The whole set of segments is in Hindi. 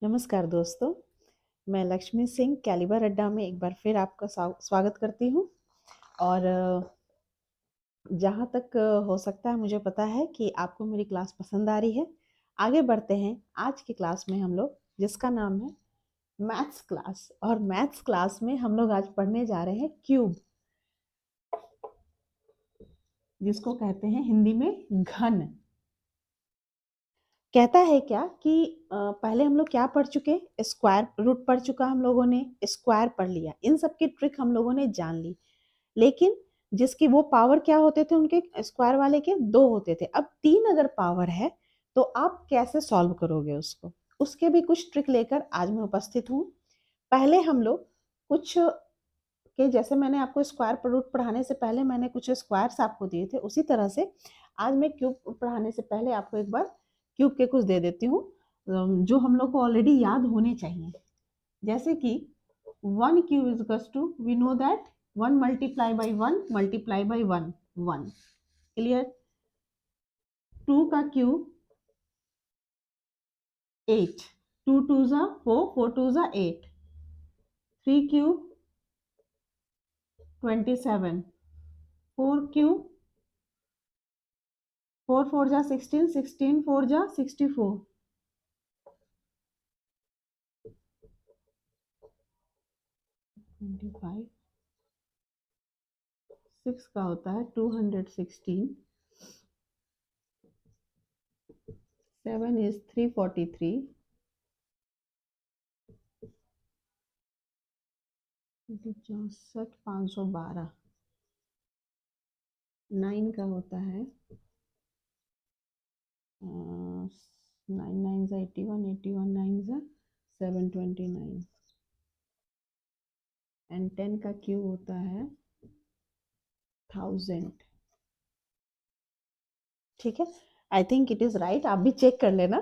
नमस्कार दोस्तों, मैं लक्ष्मी सिंह कैलिबर अड्डा में एक बार फिर आपका स्वागत करती हूँ। और जहाँ तक हो सकता है मुझे पता है कि आपको मेरी क्लास पसंद आ रही है। आगे बढ़ते हैं आज की क्लास में हम लोग, जिसका नाम है मैथ्स क्लास। और मैथ्स क्लास में हम लोग आज पढ़ने जा रहे हैं क्यूब, जिसको कहते हैं हिंदी में घन। कहता है क्या कि पहले हम लोग क्या पढ़ चुके, स्क्वायर रूट पढ़ चुका, हम लोगों ने स्क्वायर पढ़ लिया, इन सब की ट्रिक हम लोगों ने जान ली। लेकिन जिसकी वो पावर क्या होते थे, उनके स्क्वायर वाले के 2 होते थे। अब 3 अगर पावर है तो आप कैसे सॉल्व करोगे उसको, उसके भी कुछ ट्रिक लेकर आज मैं उपस्थित हूँ। पहले हम लोग कुछ के, जैसे मैंने आपको स्क्वायर रूट पढ़ाने से पहले मैंने कुछ स्क्वायर्स आपको दिए थे, उसी तरह से आज मैं क्यूब पढ़ाने से पहले आपको एक बार क्यूब के कुछ दे देती हूँ, जो हम लोग को ऑलरेडी याद होने चाहिए। जैसे कि 1 cube is equals to, we know that 1 multiply by 1 multiply by 1 1, clear. 2 का क्यूब 8, 2 2 जा 4, 4 2 जा 8। 3 क्यूब 27, 4 क्यूब 4 4 जा 16, 16 4 जा 64। 25, 6 का होता है 216, 7 is 343, 64 512, 9 का होता है 9 9 जा 81, 81 9 जा 729, एंड 10 का क्यूब होता है 1000। ठीक है, I think it is right. आप भी चेक कर लेना।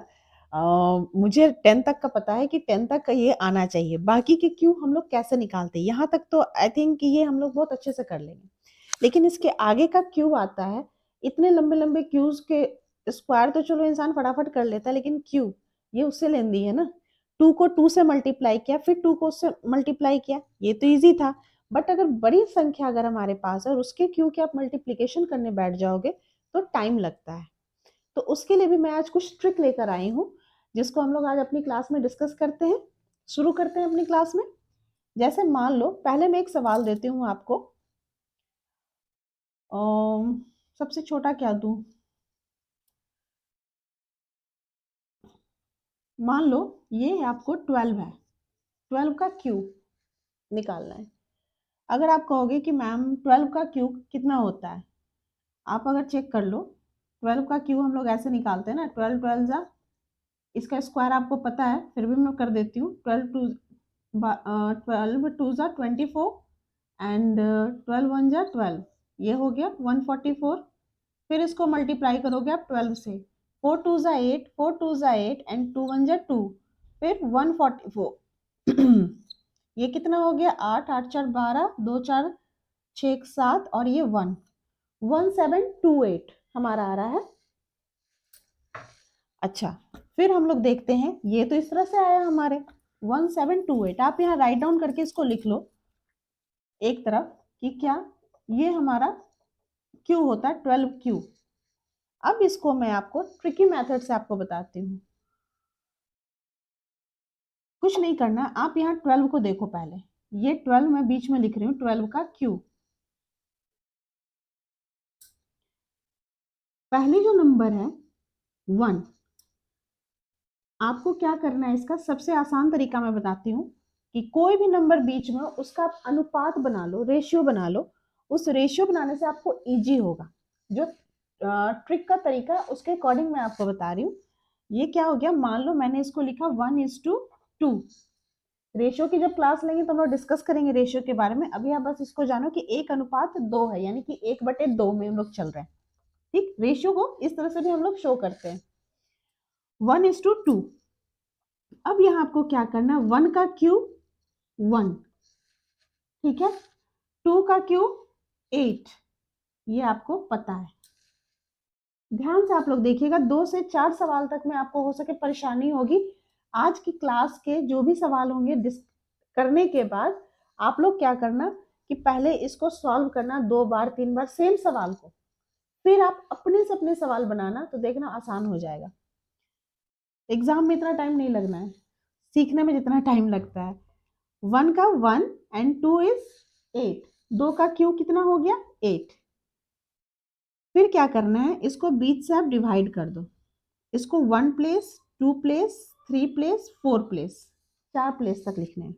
मुझे 10 तक का पता है कि 10 तक का ये आना चाहिए। बाकी के क्यूब हम लोग कैसे निकालते हैं, यहाँ तक तो आई थिंक कि ये हम लोग बहुत अच्छे से कर लेंगे। लेकिन इसके आगे का क्यूब आता है, इतने लंबे लंबे क्यूब्स के स्क्वायर तो चलो इंसान फटाफट कर लेता है, लेकिन क्यूब ये उससे लेंदी है ना। 2 को 2 से मल्टीप्लाई किया, फिर 2 को उससे मल्टीप्लाई किया, ये तो इजी था। बट अगर बड़ी संख्या अगर हमारे पास है और उसके क्यूब के आप मल्टीप्लीकेशन करने बैठ जाओगे तो टाइम लगता है। तो उसके लिए भी मैं आज कुछ ट्रिक लेकर आई हूँ, जिसको हम लोग आज अपनी क्लास में डिस्कस करते हैं। शुरू करते हैं अपनी क्लास में। जैसे मान लो, पहले मैं एक सवाल देती हूँ आपको। सबसे छोटा क्या दूं, मान लो ये आपको 12 है, 12 का क्यूब निकालना है। अगर आप कहोगे कि मैम 12 का क्यूब कितना होता है, आप अगर चेक कर लो, 12 का क्यूब हम लोग ऐसे निकालते हैं ना, 12 12 जा, इसका स्क्वायर आपको पता है फिर भी मैं कर देती हूँ। 12 टू जा 24, एंड 12 1 जा 12, ये हो गया 144। फिर इसको मल्टीप्लाई करोगे आप 12 से, 4 2 जा 8, 4 2 जा 8, एंड 2 1 जा 2, फिर 144। ये कितना हो गया, 8 8 4 12, 2 4 6 7, और ये 1 1728 हमारा आ रहा है। अच्छा, फिर हम लोग देखते हैं, ये तो इस तरह से आया हमारे 1728। आप यहाँ राइट डाउन करके इसको लिख लो एक तरफ कि क्या ये हमारा क्यू होता है, 12 क्यू। अब इसको मैं आपको ट्रिकी मेथड से आपको बताती हूँ। कुछ नहीं करना, आप यहाँ 12 को देखो पहले, ये 12 मैं बीच में लिख रही हूँ, 12 का क्यू। पहले जो नंबर है 1, आपको क्या करना है, इसका सबसे आसान तरीका मैं बताती हूँ कि कोई भी नंबर बीच में उसका आप अनुपात बना लो, रेशियो बना लो। उस रेशियो बनाने से आपको इजी होगा। जो ट्रिक का तरीका है उसके अकॉर्डिंग मैं आपको बता रही हूँ। ये क्या हो गया, मान लो मैंने इसको लिखा 1:2। रेशियो की जब क्लास लेंगे तो हम लोग डिस्कस करेंगे रेशियो के बारे में। अभी आप बस इसको जानो कि 1:2 है, यानी कि 1/2 में हम लोग चल रहे हैं। ठीक, रेशियो को इस तरह से भी हम लोग शो करते हैं, 1:2। अब यहाँ आपको क्या करना है, 1 का क्यूब 1, ठीक है, 2 का क्यूब 8, ये आपको पता है। ध्यान से आप लोग देखिएगा, 2 से 4 सवाल तक में आपको हो सके परेशानी होगी, आज की क्लास के जो भी सवाल होंगे करने के बाद आप लोग क्या करना कि पहले इसको सॉल्व करना 2 बार 3 बार सेम सवाल को, फिर आप अपने से अपने सवाल बनाना, तो देखना आसान हो जाएगा। एग्जाम में इतना टाइम नहीं लगना है, सीखने में जितना टाइम लगता है। 1 का 1 एंड 2 इज 8, 2 का क्यू कितना हो गया 8। फिर क्या करना है, इसको बीच से आप डिवाइड कर दो, इसको 1 place 2 place 3 place 4 place, 4 place तक लिखने हैं।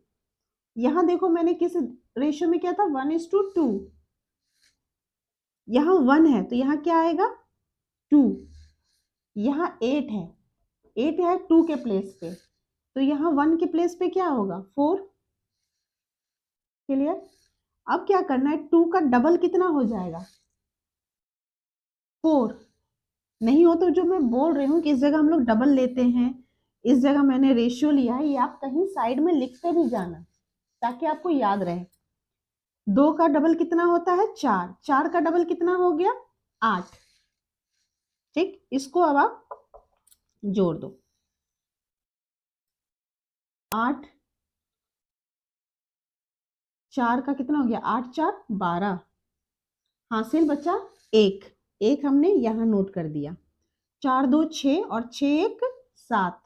यहाँ देखो मैंने किस रेशियो में किया था, 1:2। यहाँ 1 है तो यहाँ क्या आएगा 2, यहाँ 8 है, 8 है 2 के प्लेस पे, तो यहाँ 1 के प्लेस पे क्या होगा 4। क्लियर। अब क्या करना है, 2 का डबल कितना हो जाएगा 4। नहीं हो तो जो मैं बोल रही हूँ कि इस जगह हम लोग डबल लेते हैं, इस जगह मैंने रेशियो लिया है, ये आप कहीं साइड में लिखते भी जाना ताकि आपको याद रहे। 2 का डबल कितना होता है 4, 4 का डबल कितना हो गया 8। ठीक, इसको अब आप जोड़ दो, 8 4 का कितना हो गया 8 4 12, हासिल बचा 1, एक हमने यहाँ नोट कर दिया। 4 2 6 और 6 1 7,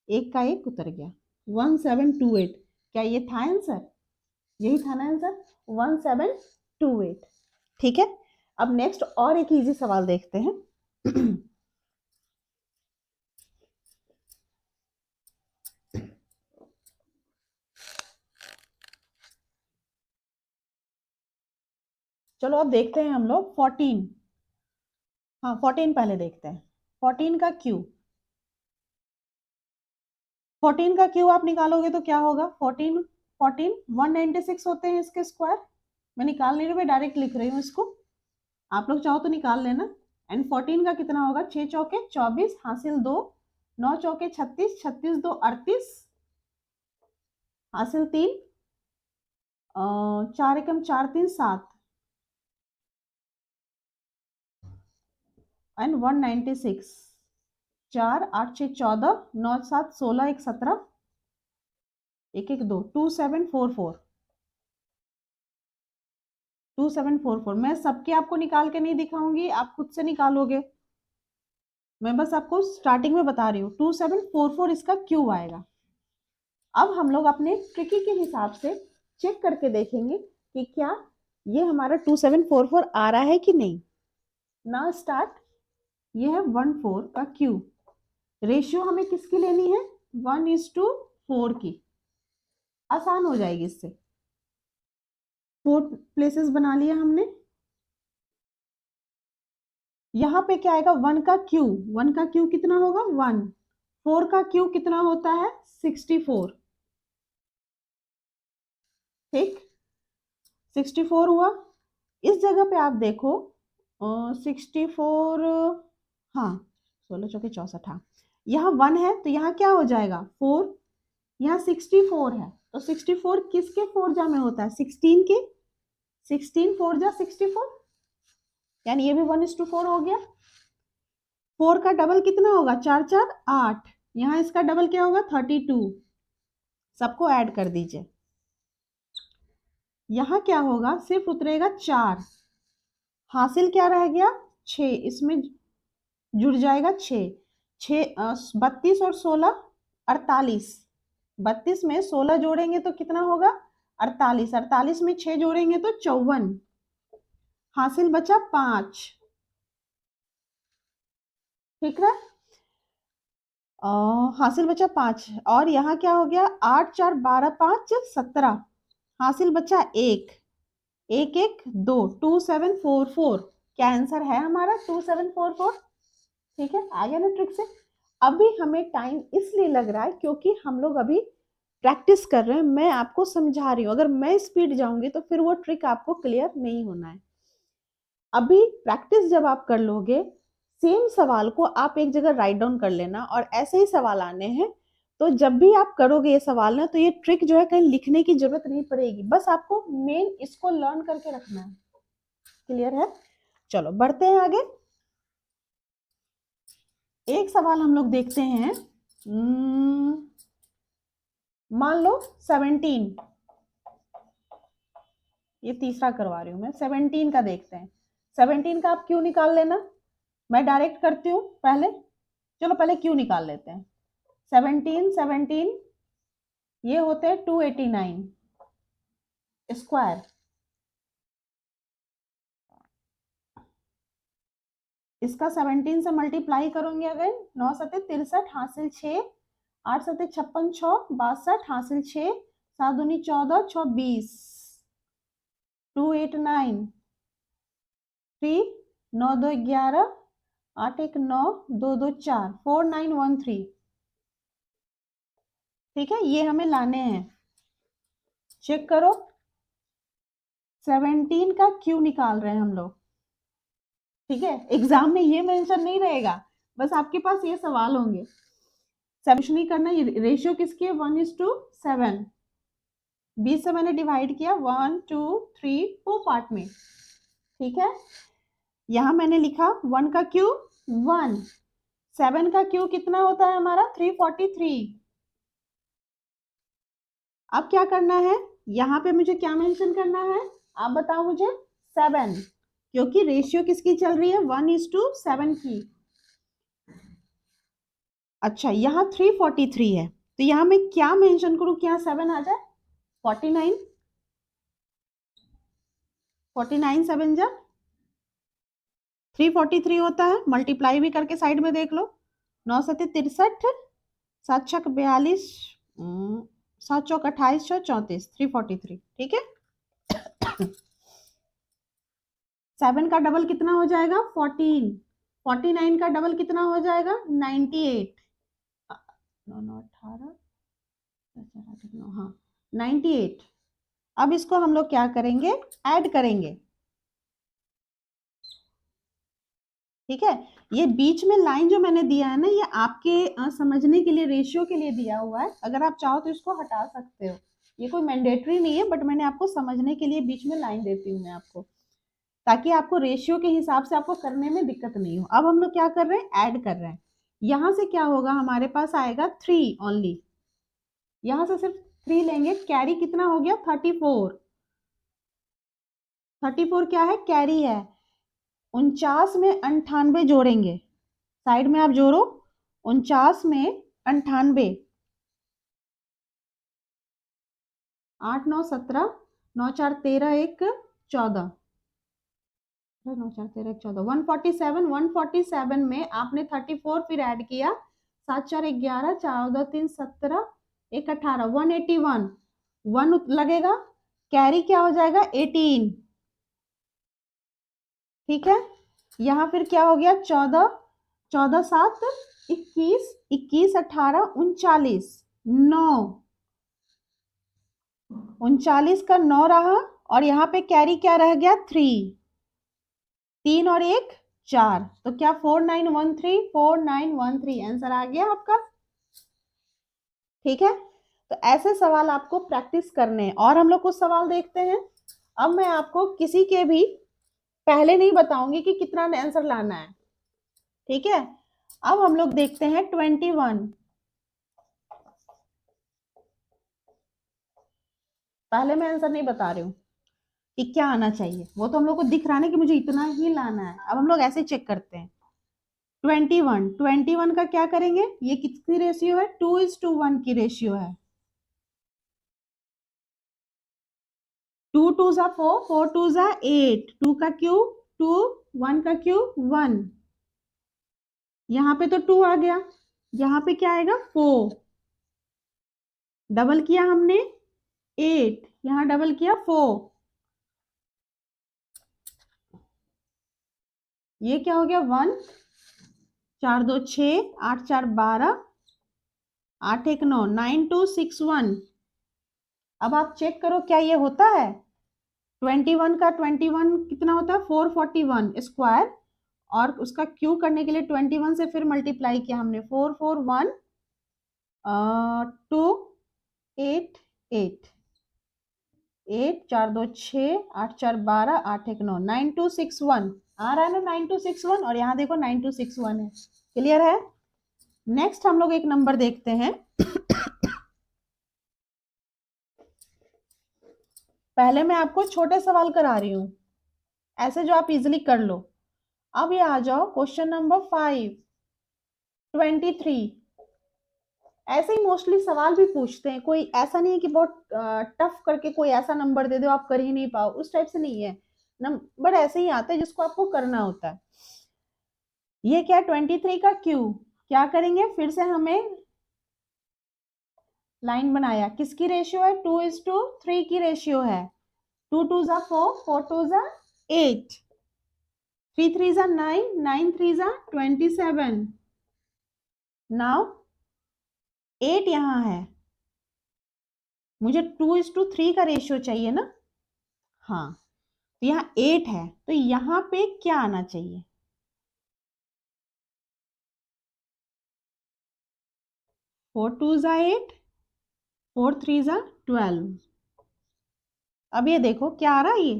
एक का एक उतर गया 1728। क्या ये था आंसर, यही था ना आंसर 1728। ठीक है, अब नेक्स्ट और एक इजी सवाल देखते हैं। चलो अब देखते हैं हम लोग 14। हाँ 14 पहले देखते हैं। 14 का क्यू, 14 का क्यू आप निकालोगे तो क्या होगा 14 14 196 होते हैं इसके स्क्वायर। मैं निकाल नहीं रही, मैं डायरेक्ट लिख रही हूँ इसको, आप लोग चाहो तो निकाल लेना। एंड 14 का कितना होगा 6 चौके 24, हासिल 2, 9 चौके 36, 36 2 38, हासिल 3, 4 एकम 4 3 7 एंड 196। 4 8 6 14, 9 7 16 1 17, 1 1 2 2744, 2744। मैं सबके आपको निकाल के नहीं दिखाऊंगी, आप खुद से निकालोगे, मैं बस आपको स्टार्टिंग में बता रही हूँ। 2744 इसका क्यू आएगा। अब हम लोग अपने ट्रिकी के हिसाब से चेक करके देखेंगे कि क्या ये हमारा 2744 आ रहा है कि नहीं। ना स्टार्ट, ये है 14 का क्यू, रेशियो हमें किसकी लेनी है 1:4 की, आसान हो जाएगी इससे। 4 प्लेसेस बना लिया हमने। यहाँ पे क्या आएगा 1 का क्यू, 1 का क्यू कितना होगा 1, 4 का क्यू कितना होता है 64। ठीक, 64 हुआ। इस जगह पे आप देखो 64, हाँ 16 चौके 64, हाँ यहाँ 1 है तो यहाँ क्या हो जाएगा 4, यहाँ 64 है तो 64 किसके 4 जा में होता है 16 के, 16 4 जा 64, यानी ये भी 1:4 हो गया। 4 का डबल कितना होगा 4 4 8, यहाँ इसका डबल क्या होगा 32, सबको ऐड कर दीजिए। यहाँ क्या होगा सिर्फ उतरेगा 4, हासिल क्या रह गया 6, इसमें जुड़ जाएगा 6, 32 और 16 48, 32 में 16 जोड़ेंगे तो कितना होगा 48, 48 में 6 जोड़ेंगे तो 54, हासिल बचा 5। ठीक है, हासिल बचा 5, और यहाँ क्या हो गया 8 4 12 5 17, हासिल बचा 1, 1 1 2, 2744। क्या आंसर है हमारा 2744। ठीक है, आ गया ना ट्रिक से। अभी हमें टाइम इसलिए लग रहा है क्योंकि हम लोग अभी प्रैक्टिस कर रहे हैं, मैं आपको समझा रही हूँ, अगर मैं स्पीड जाऊंगी तो फिर वो ट्रिक आपको क्लियर नहीं होना है। अभी प्रैक्टिस जब आप कर लोगे, सेम सवाल को आप एक जगह राइट डाउन कर लेना और ऐसे ही सवाल आने हैं, तो जब भी आप करोगे ये सवाल ना, तो ये ट्रिक जो है कहीं लिखने की जरूरत नहीं पड़ेगी, बस आपको मेन इसको लर्न करके रखना है। क्लियर है, चलो बढ़ते हैं आगे। एक सवाल हम लोग देखते हैं मान लो 17, ये तीसरा करवा रही हूँ मैं, 17 का देखते हैं। 17 का आप क्यों निकाल लेना, मैं डायरेक्ट करती हूँ पहले, चलो पहले क्यों निकाल लेते हैं। 17 ये होते हैं 289 स्क्वायर, इसका 17 से मल्टीप्लाई करूंगी अगर 9 सते 63 हासिल 6, 8 सते 56 6 62 हासिल 6, 7 दूनी 14 6 20, 289 3 9 2 11 8 1 9 2 2 4 4913। ठीक है, ये हमें लाने हैं। चेक करो 17 का क्यों निकाल रहे हैं हम लोग। ठीक है, एग्जाम में ये मेंशन नहीं रहेगा, बस आपके पास ये सवाल होंगे। सब्ट्रैक्शन नहीं करना, ये रेशियो किसकी है 1:7, 20 से मैंने डिवाइड किया 1 2 3 4 पार्ट में। ठीक है, यहां मैंने लिखा 1 का क्यू 1, 7 का क्यू कितना होता है हमारा 343। अब क्या करना है, यहाँ पे मुझे क्या मेंशन करना है, आप बताओ मुझे। 7, क्योंकि रेशियो किसकी चल रही है 1:7 की। अच्छा, यहाँ 343 है, तो यहाँ मैं क्या मेंशन करूं कि यहाँ 7 आ जाए। 49 7 जा 343 होता है, मल्टीप्लाई भी करके साइड में देख लो। 9 सते 63, 7 छक 42, 7 चौक 28 34, 343। ठीक है, 7 का डबल कितना हो जाएगा 14, 49 का डबल कितना हो जाएगा 98, 9 9 18, हाँ 98। अब इसको हम लोग क्या करेंगे, ऐड करेंगे। ठीक है, ये बीच में लाइन जो मैंने दिया है ना, ये आपके समझने के लिए, रेशियो के लिए दिया हुआ है। अगर आप चाहो तो इसको हटा सकते हो, ये कोई मैंडेटरी नहीं है, बट मैंने आपको समझने के लिए बीच में लाइन देती हूँ मैं आपको, ताकि आपको रेशियो के हिसाब से आपको करने में दिक्कत नहीं हो। अब हम लोग क्या कर रहे हैं, ऐड कर रहे हैं। यहाँ से क्या होगा, हमारे पास आएगा 3 ओनली, यहाँ से सिर्फ 3 लेंगे। कैरी कितना हो गया 34, 34 क्या है, कैरी है। 49 में 98 जोड़ेंगे, साइड में आप जोड़ो, 49 में 98, 8 9 17, 9 4 13 1 14, 9 4 13 1 14, 147, 147 में आपने 34 फिर ऐड किया, 7 4 11, 4 2 3 17, 1 18, 181, 1 लगेगा, कैरी क्या हो जाएगा 18। ठीक है, यहाँ फिर क्या हो गया 14, 14 7 21, 21 18 39, 9, 39 का 9 रहा, और यहाँ पे कैरी क्या रह गया 3, 3 और 1 4, तो क्या 4913, 4913 आंसर आ गया आपका। ठीक है, तो ऐसे सवाल आपको प्रैक्टिस करने हैं, और हम लोग कुछ सवाल देखते हैं। अब मैं आपको किसी के भी पहले नहीं बताऊंगी कि कितना आंसर लाना है। ठीक है, अब हम लोग देखते हैं 21, पहले मैं आंसर नहीं बता रही हूँ कि क्या आना चाहिए, वो तो हम लोग को दिख रहा है कि मुझे इतना ही लाना है। अब हम लोग ऐसे चेक करते हैं। 21 का क्या करेंगे, ये कितनी रेशियो है 2:1 की रेशियो है। 2 2 जा 4, 4 2 जा 8, 2 का क्यूब 2, 1 का क्यूब 1, यहाँ पे तो 2 आ गया, यहाँ पे क्या आएगा 4, डबल किया हमने 8, यहाँ डबल किया 4, ये क्या हो गया 1, 4 2 6, 8 4 12, 8 1 9, 9261। अब आप चेक करो क्या ये होता है। 21 का 21 कितना होता है 441 स्क्वायर, और उसका क्यू करने के लिए 21 से फिर मल्टीप्लाई किया हमने, 441 2 8 8, 8 4 2 6, 8 4 12, 8 1 9, 9261 आ रहा है ना 9261, और यहाँ देखो 9261 है। क्लियर है। नेक्स्ट हम लोग एक नंबर देखते हैं। पहले मैं आपको छोटे सवाल करा रही हूं, ऐसे जो आप इजिली कर लो। अब ये आ जाओ क्वेश्चन नंबर 5, 23। ऐसे ही मोस्टली सवाल भी पूछते हैं, कोई ऐसा नहीं है कि बहुत टफ करके कोई ऐसा नंबर दे दो आप कर ही नहीं पाओ, उस टाइप से नहीं है। नंबर ऐसे ही आते हैं जिसको आपको करना होता है। ये क्या 23 का क्यू, क्या करेंगे फिर से, हमें लाइन बनाया, किसकी रेशियो है, 2:3 की रेशियो है। 2 2 जा 4, 4 2 जा 8, 3 3 जा 9, 9 3 जा 27। नाउ 8 यहाँ है, मुझे 2:3 का रेशियो चाहिए ना। हाँ, तो यहाँ 8 है, तो यहाँ पे क्या आना चाहिए, 4 2 जा 8, 4 3 जा 12। अब ये देखो क्या आ रहा है, ये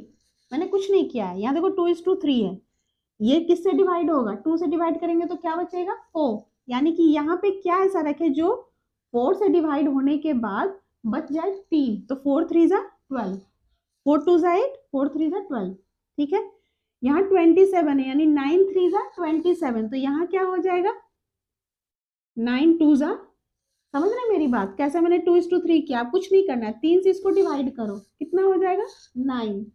मैंने कुछ नहीं किया है, यहाँ देखो 2:3 है। ये किससे डिवाइड होगा, 2 से डिवाइड करेंगे तो क्या बचेगा, 4। यानी कि यहाँ पे क्या ऐसा रखे जो 4 से डिवाइड होने के बाद बच जाए 3, तो 4 3 जा 12, 4 2 जा 8, 4 3 जा 12। ठीक है, यहाँ 27 है, यानी 9 3 जा 27, तो यहाँ क्या हो जाएगा, 9 2 जा, समझ रहे हैं मेरी बात, कैसे मैंने 2:3 किया, आप कुछ नहीं करना है, 3 से इसको डिवाइड करो, कितना हो जाएगा 9।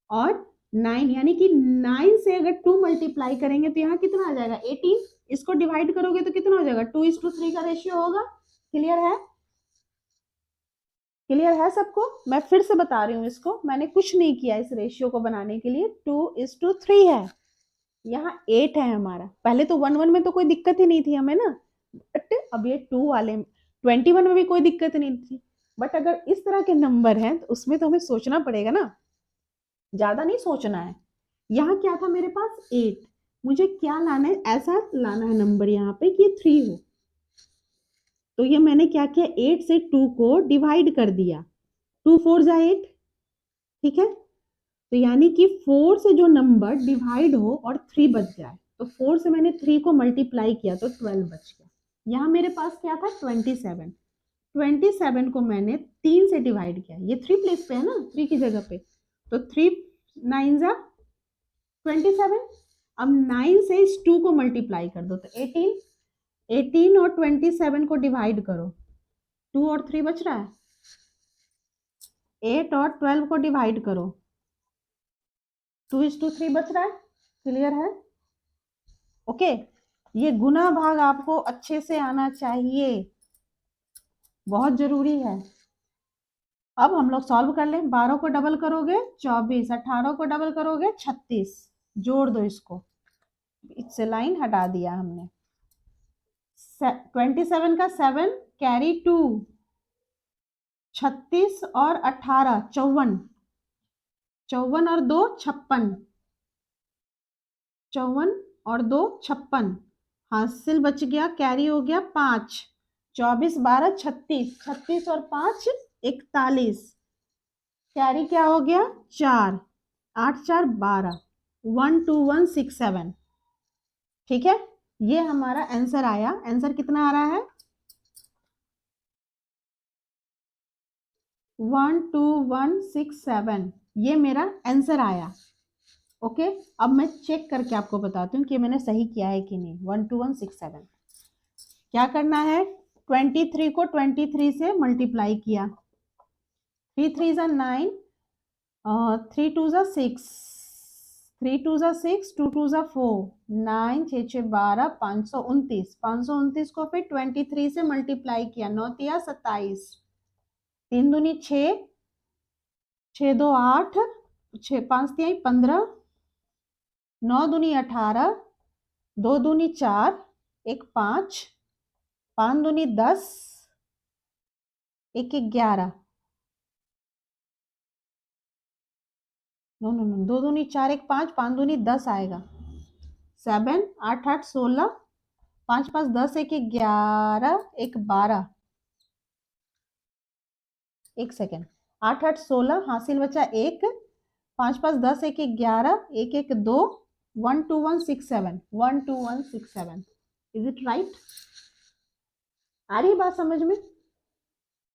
और 9 यानी कि 9 से अगर 2 मल्टीप्लाई करेंगे तो यहाँ कितना आ जाएगा 18, इसको डिवाइड करोगे तो कितना हो जाएगा 2:3 का रेशियो होगा। क्लियर है, क्लियर है सबको, मैं फिर से बता रही हूँ, इसको मैंने कुछ नहीं किया इस रेशियो को बनाने के लिए, 2:3 है, यहाँ 8 है हमारा। पहले तो 1 1 में तो कोई दिक्कत ही नहीं थी हमें ना, बट अब ये 2 वाले 21 में भी कोई दिक्कत नहीं थी, बट अगर इस तरह के नंबर हैं तो उसमें तो हमें सोचना पड़ेगा ना, ज्यादा नहीं सोचना है। यहाँ क्या था मेरे पास 8, मुझे क्या लाना है, ऐसा लाना है नंबर यहाँ पे कि 3 हो, तो ये मैंने क्या किया, 8 से 2 को डिवाइड कर दिया, 2 4 जा 8। ठीक है, तो यानी कि 4 से जो नंबर डिवाइड हो और 3 बच जाए, तो 4 से मैंने 3 को मल्टीप्लाई किया तो 12 बच गया। यहाँ मेरे पास क्या था 27, 27 को मैंने 3 से डिवाइड किया, ये 3 प्लेस पे है ना, 3 की जगह पे, तो 3 9 जा 27। अब 9 से इस 2 को मल्टीप्लाई कर दो तो 18, 18 और 27 को डिवाइड करो, 2 और 3 बच रहा है, 8 और 12 को डिवाइड करो, 2:3 बच रहा है। क्लियर है, ओके। ये गुना भाग आपको अच्छे से आना चाहिए, बहुत जरूरी है। अब हम लोग सॉल्व कर लें, 12 को डबल करोगे 24, 18 को डबल करोगे 36, जोड़ दो इसको, इससे लाइन हटा दिया हमने। 27 का 7 कैरी 2, 36 और 18 54, 54 और 2 56, 54 और 2 56, हासिल बच गया, कैरी हो गया 5, 24 12 36, 36 और 5 41, कैरी क्या हो गया 4, 8 4 12, 12167। ठीक है, ये हमारा आंसर आया। आंसर कितना आ रहा है 12167, ये मेरा आंसर आया। ओके, अब मैं चेक करके आपको बताती हूँ कि मैंने सही किया है कि नहीं। 12167 क्या करना है, 23 को 23 से मल्टीप्लाई किया, 3 3 जा 9, 3 2 जा 6, 3 2 जा 6, 2 2 जा 4, 9 6 6 12, 529, 529 को फिर 23 से मल्टीप्लाई किया, 9 तिया 27, 3 दूनी 6, 6 2 8, 6 5 तिया 15, 9 दूनी 18, 2 दूनी 4, 1 5, 5 दूनी 10, 1 11, नो नो नो, 2 दूनी 4, 1 5, 5 दूनी 10 आएगा, 7 8 8 16, 5 5 10, 1 11, 1 12, एक सेकेंड, 8 8 16, हासिल बचा 1, 5 5 10, 1 11, 1 1 2, 12167, 12167। Is it right? आ रही बात समझ में?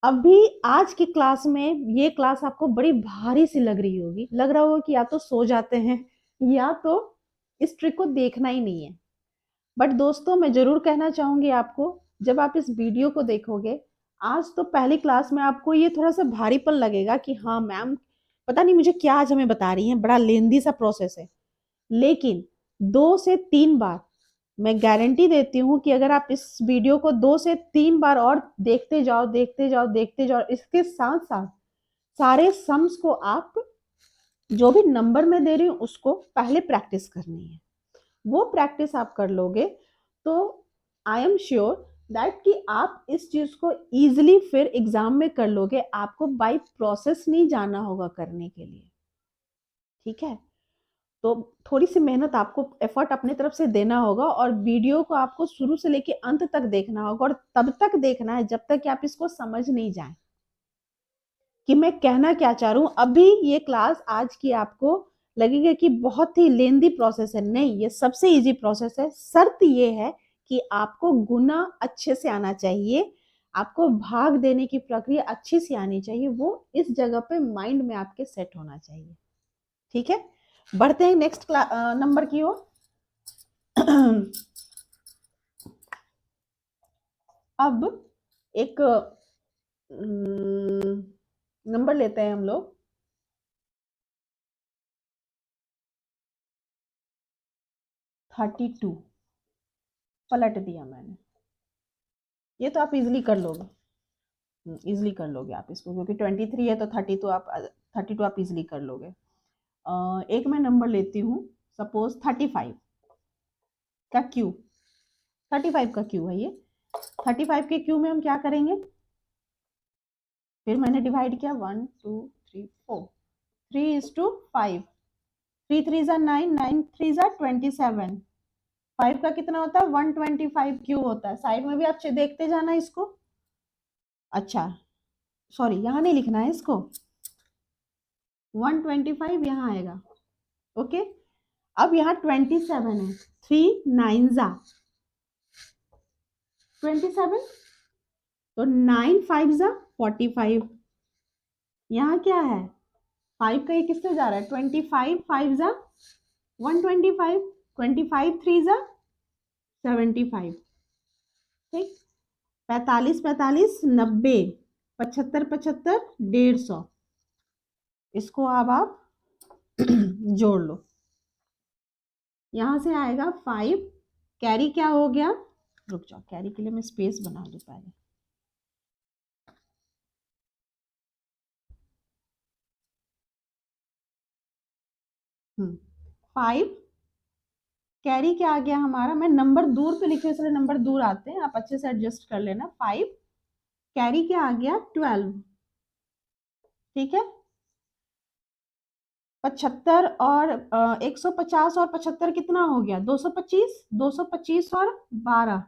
अभी आज की क्लास में ये क्लास आपको बड़ी भारी सी लग रही होगी, लग रहा होगा कि या तो सो जाते हैं या तो इस ट्रिक को देखना ही नहीं है। बट दोस्तों, मैं जरूर कहना चाहूंगी आपको, जब आप इस वीडियो को देखोगे, आज तो पहली क्लास में आपको ये थोड़ा सा भारीपन लगेगा कि हाँ मैम पता नहीं मुझे क्या आज हमें बता रही हैं, बड़ा लेंदी सा प्रोसेस है। लेकिन 2 से 3 बार मैं गारंटी देती हूँ कि अगर आप इस वीडियो को 2 से 3 बार और देखते जाओ देखते जाओ देखते जाओ, इसके साथ साथ सारे सम्स को आप जो भी नंबर में दे रही हूँ उसको पहले प्रैक्टिस करनी है। वो प्रैक्टिस आप कर लोगे तो आई एम श्योर दैट कि आप इस चीज को इजीली फिर एग्जाम में कर लोगे। आपको बाय प्रोसेस नहीं जाना होगा करने के लिए। ठीक है? तो थोड़ी सी मेहनत आपको, एफर्ट अपने तरफ से देना होगा और वीडियो को आपको शुरू से लेके अंत तक देखना होगा, और तब तक देखना है जब तक कि आप इसको समझ नहीं जाए कि मैं कहना क्या चाह रहा हूं। अभी ये क्लास आज की आपको लगेगा कि बहुत ही लेंदी प्रोसेस है, नहीं, ये सबसे इजी प्रोसेस है। शर्त ये है कि आपको गुना अच्छे से आना चाहिए, आपको भाग देने की प्रक्रिया अच्छी से आनी चाहिए, वो इस जगह पे माइंड में आपके सेट होना चाहिए। ठीक है? बढ़ते हैं नेक्स्ट नंबर की ओर। अब एक नंबर लेते हैं हम लोग, 32। पलट दिया मैंने, ये तो आप इजिली कर लोगे, इजिली कर लोगे आप इसको, क्योंकि 23 है तो 32 आप इजिली कर लोगे। एक मैं नंबर लेती हूँ, सपोज 35 का क्यू। 35 का क्यू है ये। 35 के क्यू में हम क्या करेंगे? फिर मैंने डिवाइड किया, 1 2 3 4, 3:5। 3 3 9, 9 3 27। 5 का कितना होता है? 125 क्यू होता है। साइड में भी आप देखते जाना इसको। अच्छा, सॉरी, यहाँ नहीं लिखना है इसको, 125 यहाँ आएगा। ओके, अब यहाँ 27 है, 3 9 जा 27, तो 9 5 जा 45। यहाँ क्या है? 5 का ये किससे जा रहा है? 25 5 जा 125, 25 3 जा 75। ठीक, 45 45 90, 75 75 150। इसको अब आप जोड़ लो। यहां से आएगा 5, कैरी क्या हो गया? रुक जाओ, कैरी के लिए मैं स्पेस बना दूं पहले। 5, कैरी क्या आ गया हमारा? मैं नंबर दूर पे लिखे इसलिए नंबर दूर आते हैं, आप अच्छे से एडजस्ट कर लेना। 5, कैरी क्या आ गया? 12। ठीक है, 75 और 150 और 75 कितना हो गया? 225। 225 और 12,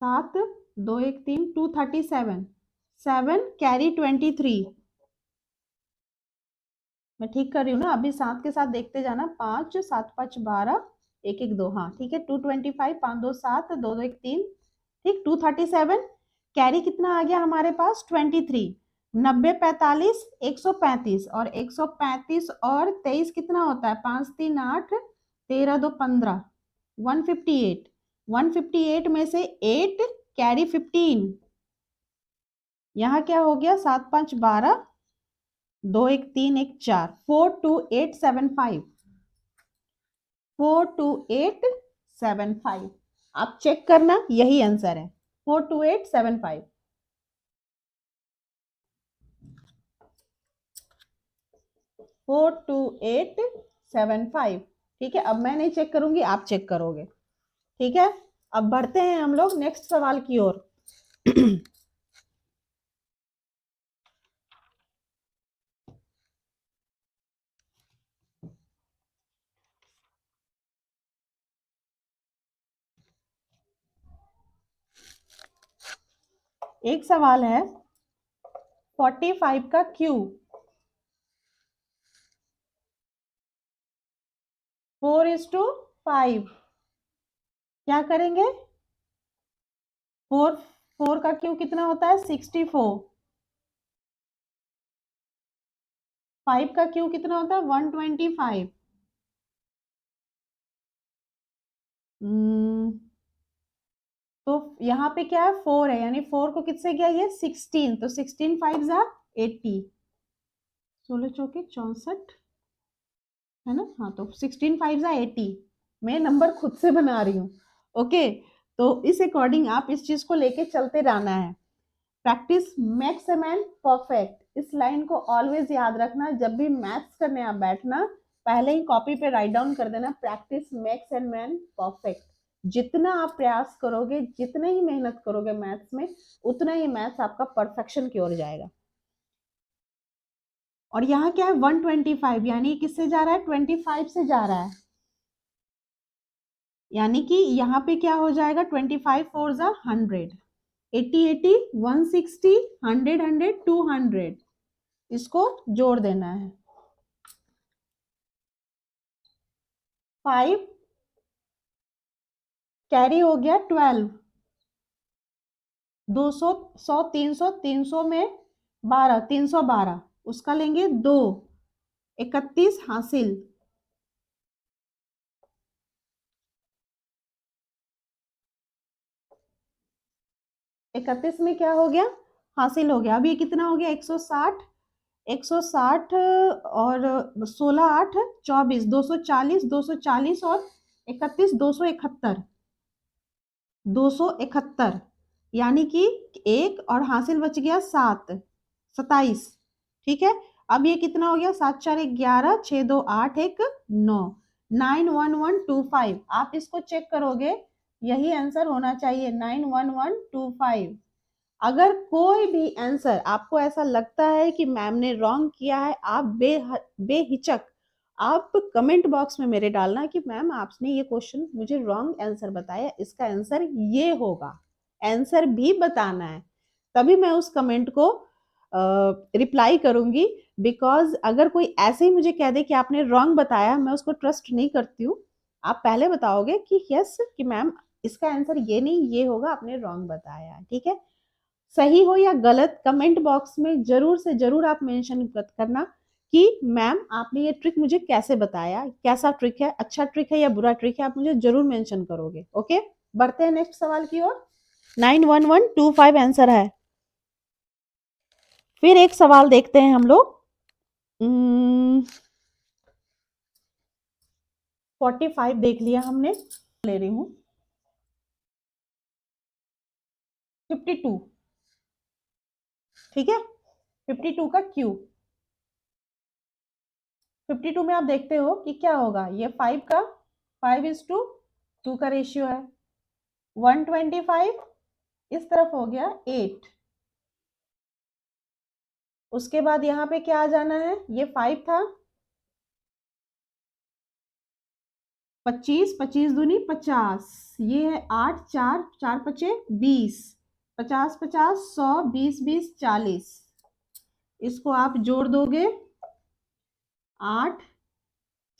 7 2 1 3, 237। 7, कैरी 23। मैं ठीक कर रही हूँ ना? अभी 7 के साथ देखते जाना, 5 7 5 12, 1 1 2, हाँ ठीक है। 225, 5 2 7, 2 2 1 3, ठीक। 237, कैरी कितना आ गया हमारे पास? 23। 90 45 135, और 135 और 23 कितना होता है? 5 3 8, 13 2 15, 158। 158 में से 8, कैरी 15। यहाँ क्या हो गया? 7 5 12, 2 1 3 1 4, 42875। 42875, आप चेक करना, यही आंसर है, 42875। 42875। ठीक है, अब मैं नहीं चेक करूंगी, आप चेक करोगे। ठीक है, अब बढ़ते हैं हम लोग नेक्स्ट सवाल की ओर। एक सवाल है, 45 का क्यू 4:5। क्या करेंगे, 4 4 का क्यूब कितना होता है 64, 5 का क्यूब कितना होता है 125। तो यहाँ पे क्या है 4 है, यानी 4 को किससे गया ये 16, तो 16 5 जा 80, 16 चौके 64 है ना, हाँ तो 16 5 जा 80, मैं नंबर खुद से बना रही हूँ। ओके, तो इस अकॉर्डिंग आप इस चीज को लेके चलते रहना है। Practice makes a man perfect, इस लाइन को ऑलवेज याद रखना। जब भी मैथ्स करने आप बैठना, पहले ही कॉपी पे राइट डाउन कर देना, practice makes an man perfect. जितना आप प्रयास करोगे, जितना ही मेहनत करोगे मैथ्स में, उतना ही मैथ्स आपका परफेक्शन की ओर जाएगा। और यहाँ क्या है 125, यानी किससे जा रहा है 25 से जा रहा है, यानी कि यहाँ पे क्या हो जाएगा 25 4 जा 100, 80 80 160 100 100 200, इसको जोड़ देना है। 5 कैरी हो गया 12, 200 100 300 300 में 12 312, उसका लेंगे 2, 31 हासिल, 31 में क्या हो गया हासिल हो गया। अब ये कितना हो गया 160, 160 और 16 8 24, 240 240 और 31 271, 271, यानी कि एक और हासिल बच गया 7 27, ठीक है। अब ये कितना हो गया 7 4 11 6 2 8 1 9, 91125, आप इसको चेक करोगे यही आंसर होना चाहिए 91125। अगर कोई भी आंसर आपको ऐसा लगता है कि मैम ने रॉन्ग किया है, आप बेहिचक आप कमेंट बॉक्स में मेरे डालना कि मैम आपने ये क्वेश्चन मुझे रॉन्ग आंसर बताया, इसका आंसर ये होगा, आंसर भी बताना है, तभी मैं उस कमेंट को रिप्लाई करूंगी। बिकॉज अगर कोई ऐसे ही मुझे कह दे कि आपने रॉन्ग बताया, मैं उसको ट्रस्ट नहीं करती हूँ। आप पहले बताओगे कि यस कि मैम इसका आंसर ये नहीं ये होगा, आपने रॉन्ग बताया, ठीक है। सही हो या गलत कमेंट बॉक्स में जरूर से जरूर आप मेंशन करना कि मैम आपने ये ट्रिक मुझे कैसे बताया, कैसा ट्रिक है, अच्छा ट्रिक है या बुरा ट्रिक है, आप मुझे जरूर मेंशन करोगे। ओके, बढ़ते हैं नेक्स्ट सवाल की ओर। 91125 आंसर है। फिर एक सवाल देखते हैं हम लोग। 45 देख लिया हमने, ले रही हूँ 52, ठीक है। 52 का क्यूब, 52 में आप देखते हो कि क्या होगा, ये 5 का 5:2 का रेशियो है। 125 इस तरफ हो गया 8, उसके बाद यहाँ पे क्या आ जाना है, ये 5 था, 25 25 दूनी 50, ये है 8 4 4 पचे 20, 50 50 100 20 20 40, इसको आप जोड़ दोगे 8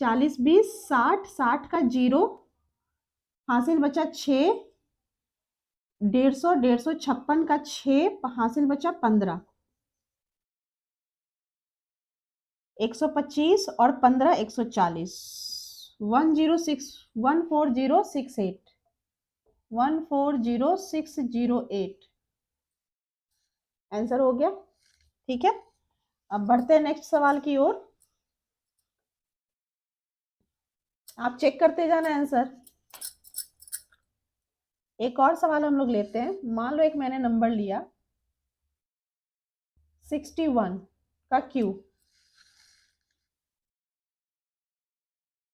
40 20 60, 60 का 0, हासिल बचा 6, 150 150 56 का 6, हासिल बचा 15, 125 और 15 140, 106 14068, 140,608 आंसर हो गया, ठीक है। अब बढ़ते हैं नेक्स्ट सवाल की ओर, आप चेक करते जाना आंसर। एक और सवाल हम लोग लेते हैं। मान लो एक मैंने नंबर लिया 61 का क्यूब,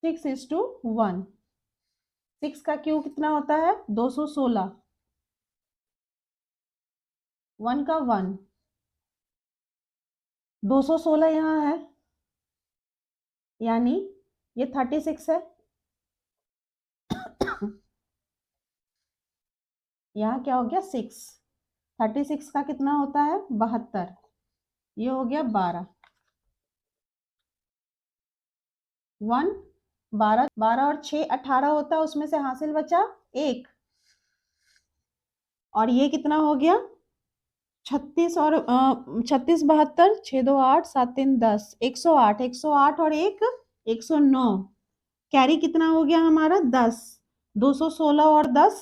6:1, 6 का क्यूब कितना होता है 216, 1 का 1, 216 यहाँ है, यानी ये 36 है, यहाँ क्या हो गया 6, 36 का कितना होता है 72, ये हो गया 12, 1 12 12 और 6 18 होता है, उसमें से हासिल बचा 1, और ये कितना हो गया 36 और 36 72 6 2 8 7 3 10 108 108 और 1 109, कैरी कितना हो गया हमारा 10, 216 और 10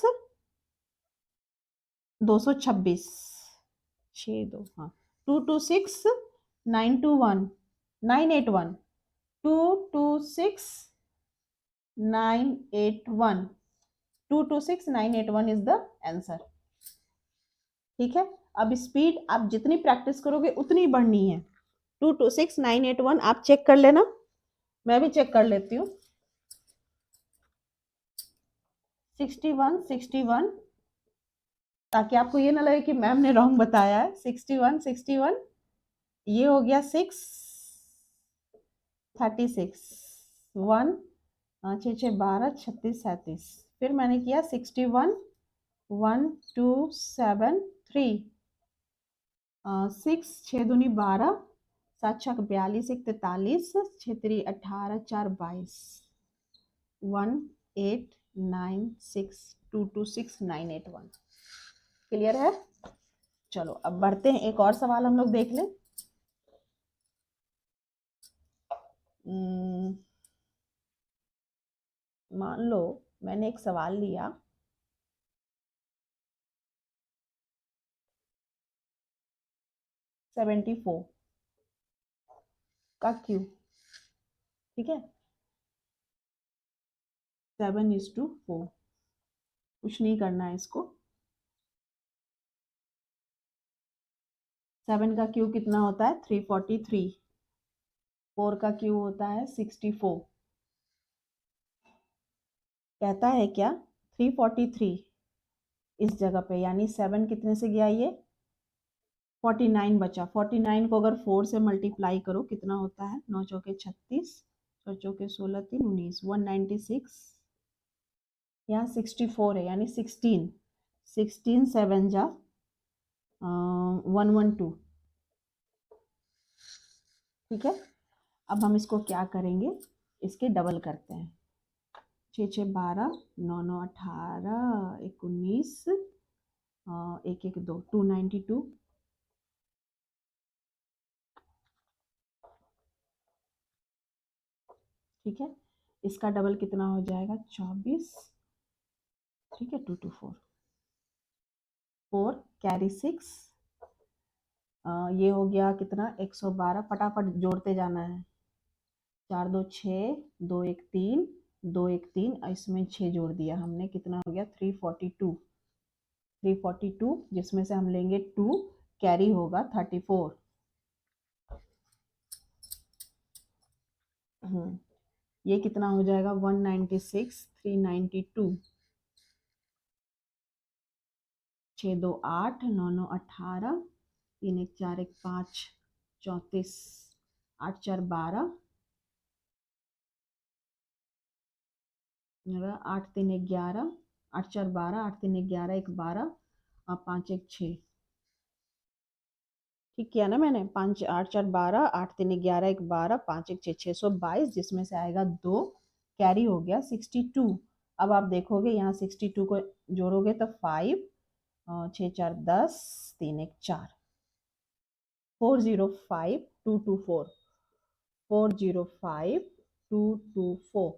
226, 6 2 हाँ 226 921 981 226 981 226 981 इज द आंसर। ठीक है, अब स्पीड आप जितनी प्रैक्टिस करोगे उतनी बढ़नी है। 226 981 आप चेक कर लेना, मैं भी चेक कर लेती हूँ। 61 61, ताकि आपको ये ना लगे कि मैम ने रॉन्ग बताया है। 61 61, ये हो गया 6 36 1 6 6 12 36 37, फिर मैंने किया 61 1 2 7 3 6 6 दूनी 12 7 छक 42 1 43 6 3 18 4 22 1 8 9 6 2 2 6 9 8 1। क्लियर है? चलो अब बढ़ते हैं, एक और सवाल हम लोग देख लें। मान लो मैंने एक सवाल लिया, सेवेंटी फोर का क्यूब, ठीक है, 7:4, कुछ नहीं करना है इसको। 7 का क्यूब कितना होता है 343, 4 का क्यूब होता है 64। कहता है क्या 343 इस जगह पे, यानी 7 कितने से गया, ये 49 बचा। 49 को अगर 4 से मल्टीप्लाई करो कितना होता है, 9 चौके 36, 6 चौके 16 3 19, 196। यहाँ 64 है, यानी 16 16 7 जा 112। ठीक है, अब हम इसको क्या करेंगे, इसके डबल करते हैं। 6 6 12 9 9 18 1 19 1 1 2 292। ठीक है, इसका डबल कितना हो जाएगा 24। ठीक है, 224 4 कैरी 6, ये हो गया कितना 112, फटाफट जोड़ते जाना है। 4 2 6 2 1 3 2 1 3, इसमें 6 जोड़ दिया हमने, कितना हो गया 342 342, जिसमें से हम लेंगे 2, कैरी होगा 34। ये कितना हो जाएगा 196 392, 6 2 8 9 9 18 3 1 4 1 5 34 8 4 12 8 3 1 11 8 4 12 8 3 1 11 1 12 और 5 1 6। ठीक किया ना मैंने, 5 8 4 12 8 3 1 11 1 12 5 1 6 622, जिसमें से आएगा 2, कैरी हो गया 62। अब आप देखोगे यहाँ 62 को जोड़ोगे तो 5 6 4 10 3 1 4 405 224 405 224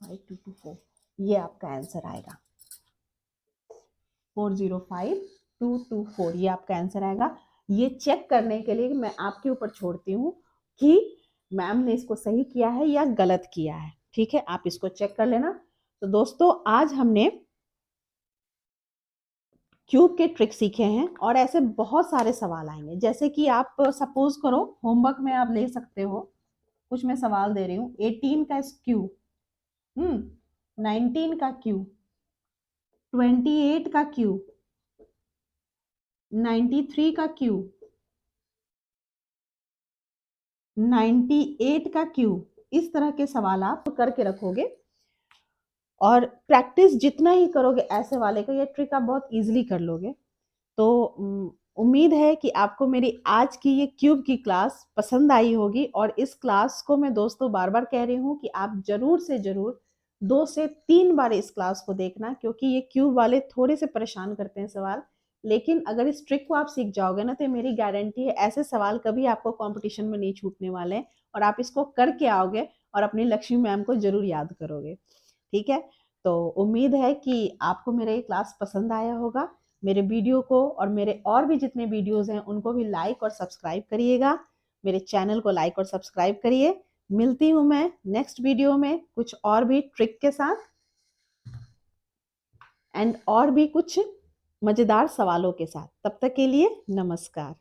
5224, ये आपका आंसर आएगा। 405 224, ये आपका आंसर आएगा। ये चेक करने के लिए मैं आपके ऊपर छोड़ती हूँ कि मैम ने इसको सही किया है या गलत किया है। ठीक है, आप इसको चेक कर लेना। तो दोस्तों आज हमने क्यूब के ट्रिक सीखे हैं, और ऐसे बहुत सारे सवाल आएंगे। जैसे कि आप सपोज करो होमवर्क में आप ले सकते हो, कुछ मैं सवाल दे रही हूँ, 18 का क्यूब, 19 का क्यूब, 28 का क्यूब, 93 का क्यूब, 98 का क्यूब, इस तरह के सवाल आप करके रखोगे, और प्रैक्टिस जितना ही करोगे ऐसे वाले का, ये ट्रिक आप बहुत इजीली कर लोगे। तो उम्मीद है कि आपको मेरी आज की ये क्यूब की क्लास पसंद आई होगी, और इस क्लास को मैं दोस्तों बार बार कह रही हूँ कि आप जरूर से जरूर 2 से 3 बार इस क्लास को देखना, क्योंकि ये क्यूब वाले थोड़े से परेशान करते हैं सवाल। लेकिन अगर इस ट्रिक को आप सीख जाओगे ना, तो मेरी गारंटी है ऐसे सवाल कभी आपको कंपटीशन में नहीं छूटने वाले हैं, और आप इसको करके आओगे और अपनी लक्ष्मी मैम को जरूर याद करोगे। ठीक है, तो उम्मीद है कि आपको मेरा ये क्लास पसंद आया होगा। मेरे वीडियो को और मेरे और भी जितने वीडियोस हैं उनको भी लाइक और सब्सक्राइब करिएगा। मेरे चैनल को लाइक और सब्सक्राइब करिए। मिलती हूँ मैं नेक्स्ट वीडियो में कुछ और भी ट्रिक के साथ एंड और भी कुछ मजेदार सवालों के साथ। तब तक के लिए नमस्कार।